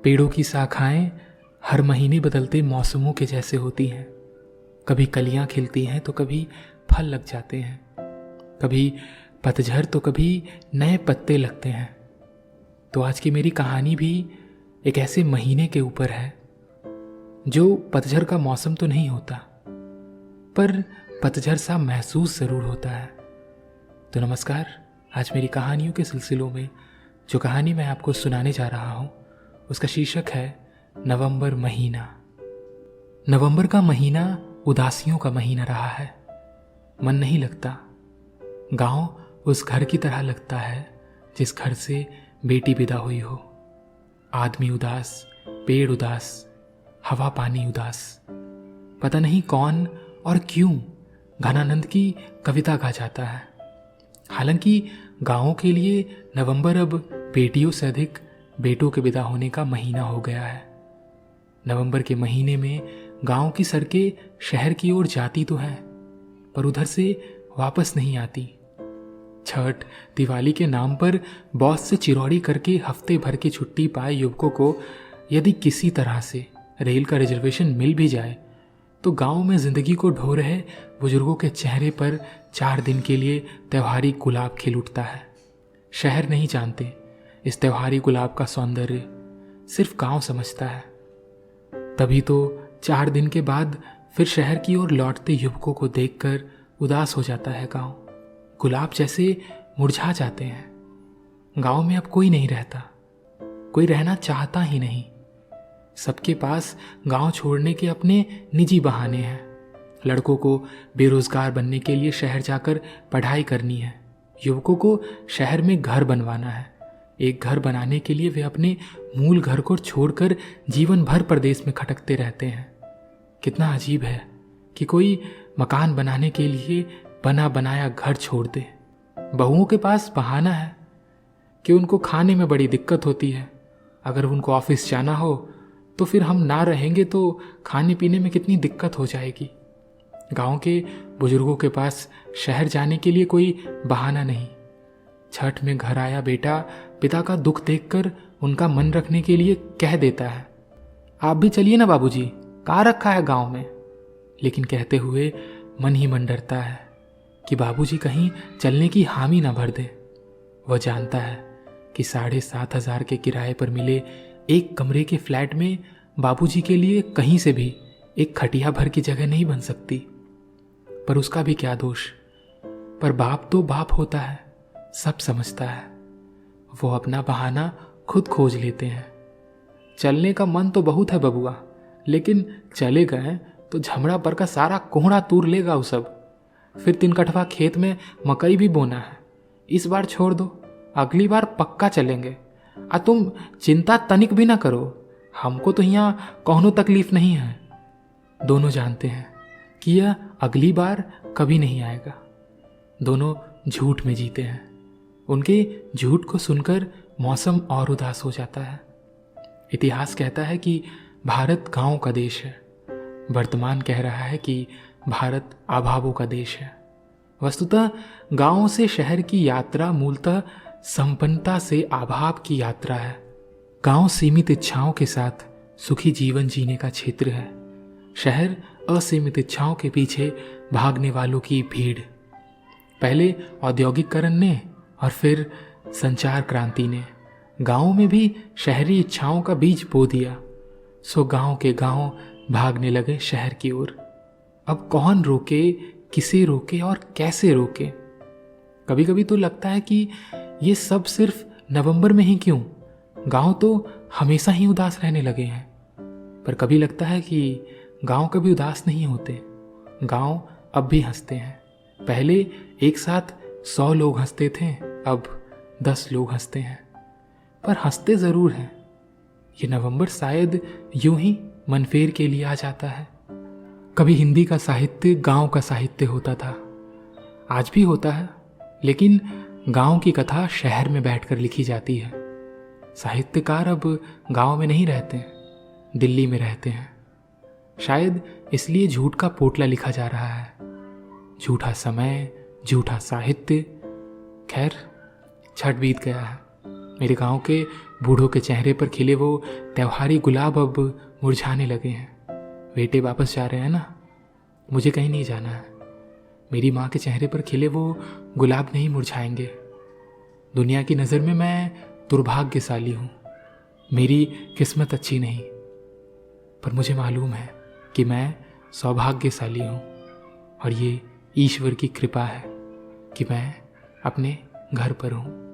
पेड़ों की शाखाएं हर महीने बदलते मौसमों के जैसे होती हैं। कभी कलियां खिलती हैं तो कभी फल लग जाते हैं, कभी पतझड़ तो कभी नए पत्ते लगते हैं। तो आज की मेरी कहानी भी एक ऐसे महीने के ऊपर है जो पतझड़ का मौसम तो नहीं होता, पर पतझड़ सा महसूस ज़रूर होता है। तो नमस्कार, आज मेरी कहानियों के सिलसिलों में जो कहानी मैं आपको सुनाने जा रहा हूँ उसका शीर्षक है नवंबर महीना। नवंबर का महीना उदासियों का महीना रहा है। मन नहीं लगता। गांव उस घर की तरह लगता है जिस घर से बेटी विदा हुई हो। आदमी उदास, पेड़ उदास, हवा पानी उदास। पता नहीं कौन और क्यों घनानंद की कविता गा जाता है। हालांकि गांवों के लिए नवंबर अब बेटियों से अधिक बेटों के विदा होने का महीना हो गया है। नवंबर के महीने में गांव की सड़कें शहर की ओर जाती तो हैं, पर उधर से वापस नहीं आती। छठ, दिवाली के नाम पर बॉस से चिरौड़ी करके हफ्ते भर की छुट्टी पाए युवकों को यदि किसी तरह से रेल का रिजर्वेशन मिल भी जाए तो गांव में जिंदगी को ढो रहे बुजुर्गों के चेहरे पर 4 दिन के लिए त्योहारी गुलाब खिल उठता है। शहर नहीं जानते इस त्योहारी गुलाब का सौंदर्य, सिर्फ गांव समझता है। तभी तो 4 दिन के बाद फिर शहर की ओर लौटते युवकों को देखकर उदास हो जाता है गांव। गुलाब जैसे मुरझा जाते हैं। गांव में अब कोई नहीं रहता, कोई रहना चाहता ही नहीं। सबके पास गांव छोड़ने के अपने निजी बहाने हैं। लड़कों को बेरोजगार बनने के लिए शहर जाकर पढ़ाई करनी है, युवकों को शहर में घर बनवाना है। एक घर बनाने के लिए वे अपने मूल घर को छोड़कर जीवन भर परदेश में खटकते रहते हैं। कितना अजीब है कि कोई मकान बनाने के लिए बना बनाया घर छोड़ दे। बहुओं के पास बहाना है कि उनको खाने में बड़ी दिक्कत होती है। अगर उनको ऑफिस जाना हो तो फिर हम ना रहेंगे तो खाने पीने में कितनी दिक्कत हो जाएगी। गांव के बुजुर्गों के पास शहर जाने के लिए कोई बहाना नहीं। छठ में घर आया बेटा पिता का दुख देखकर उनका मन रखने के लिए कह देता है, आप भी चलिए ना बाबूजी, कहाँ रखा है गांव में। लेकिन कहते हुए मन ही मन डरता है कि बाबूजी कहीं चलने की हामी ना भर दे। वह जानता है कि 7,500 के किराए पर मिले एक कमरे के फ्लैट में बाबूजी के लिए कहीं से भी एक खटिया भर की जगह नहीं बन सकती। पर उसका भी क्या दोष। पर बाप तो बाप होता है, सब समझता है। वो अपना बहाना खुद खोज लेते हैं। चलने का मन तो बहुत है बबुआ, लेकिन चले गए तो झमड़ा पर का सारा कोहड़ा तूर लेगा वो सब। फिर 3 कठवा खेत में मकई भी बोना है। इस बार छोड़ दो, अगली बार पक्का चलेंगे। तुम चिंता तनिक भी ना करो, हमको तो यहाँ कौनो तकलीफ नहीं है। दोनों जानते हैं कि यह अगली बार कभी नहीं आएगा। दोनों झूठ में जीते हैं। उनके झूठ को सुनकर मौसम और उदास हो जाता है। इतिहास कहता है कि भारत गांव का देश है। वर्तमान कह रहा है कि भारत अभावों का देश है। वस्तुतः गांव से शहर की यात्रा मूलतः संपन्नता से अभाव की यात्रा है। गांव सीमित इच्छाओं के साथ सुखी जीवन जीने का क्षेत्र है। शहर असीमित इच्छाओं के पीछे भागने वालों की भीड़। पहले औद्योगिकरण ने और फिर संचार क्रांति ने गांवों में भी शहरी इच्छाओं का बीज बो दिया। सो गांव के गांव भागने लगे शहर की ओर। अब कौन रोके, किसे रोके और कैसे रोके। कभी कभी तो लगता है कि ये सब सिर्फ नवंबर में ही क्यों। गांव तो हमेशा ही उदास रहने लगे हैं। पर कभी लगता है कि गांव कभी उदास नहीं होते। गांव अब भी हंसते हैं। पहले एक साथ 100 लोग हंसते थे, अब 10 लोग हंसते हैं, पर हंसते जरूर हैं। ये नवंबर शायद यूं ही मनफेर के लिए आ जाता है। कभी हिंदी का साहित्य गांव का साहित्य होता था, आज भी होता है, लेकिन गांव की कथा शहर में बैठकर लिखी जाती है। साहित्यकार अब गांव में नहीं रहते, दिल्ली में रहते हैं। शायद इसलिए झूठ का पोटला लिखा जा रहा है। झूठा समय, झूठा साहित्य। खैर, छठ बीत गया है, मेरे गांव के बूढ़ों के चेहरे पर खिले वो त्योहारी गुलाब अब मुरझाने लगे हैं। बेटे वापस जा रहे हैं ना, मुझे कहीं नहीं जाना है। मेरी माँ के चेहरे पर खिले वो गुलाब नहीं मुरझाएंगे। दुनिया की नज़र में मैं दुर्भाग्यशाली हूँ, मेरी किस्मत अच्छी नहीं, पर मुझे मालूम है कि मैं सौभाग्यशाली हूँ और ये ईश्वर की कृपा है कि मैं अपने घर पर हूँ।